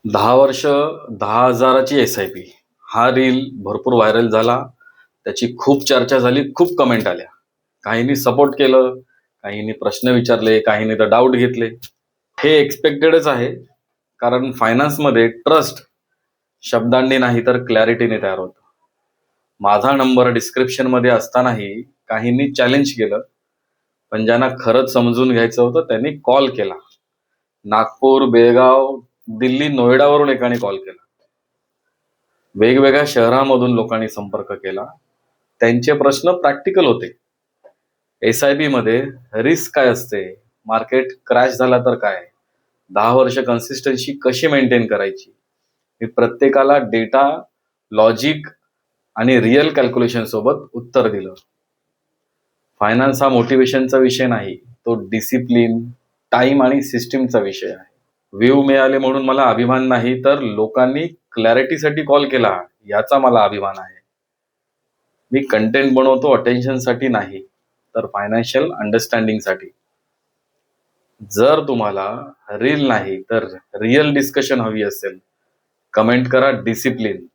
10 वर्ष 10,000ची SIP हा reel भरपूर व्हायरल झाला. त्याची खूप चर्चा झाली, खूप कमेंट आल्या. काहींनी सपोर्ट केलं, काहींनी प्रश्न विचारले, काहींनी तर डाऊट घेतले. हे एक्सपेक्टेडच आहे, कारण फायनान्समध्ये ट्रस्ट शब्दांनी नाही तर क्लॅरिटीने तयार होतं. माझा नंबर डिस्क्रिप्शनमध्ये असतानाही काहींनी चॅलेंज केलं, पण ज्यांना खरंच समजून घ्यायचं होतं त्यांनी कॉल केला. नागपूर, बेळगाव, दिल्ली, नोएडावरून एकाने कॉल केला. वेगवेगळ्या शहरामधून लोकांनी संपर्क केला. त्यांचे प्रश्न प्रॅक्टिकल होते. SIP मध्ये रिस्क काय असते, मार्केट क्रॅश झाला तर काय, 10 वर्ष कन्सिस्टन्सी कशी मेंटेन करायची. मी प्रत्येकाला डेटा, लॉजिक आणि रिअल कॅल्क्युलेशन सोबत उत्तर दिलं. फायनान्स हा मोटिवेशनचा विषय नाही, तो डिसिप्लिन, टाइम आणि सिस्टीमचा विषय आहे. व्ह्यू मिळाले म्हणून मला अभिमान नाही, तर लोकांनी क्लॅरिटीसाठी कॉल केला याचा मला अभिमान आहे. मी कंटेंट बनवतो अटेन्शनसाठी नाही, तर फायनान्शियल अंडरस्टँडिंगसाठी. जर तुम्हाला रील नाही तर रिअल डिस्कशन हवी असेल, कमेंट करा डिसिप्लिन.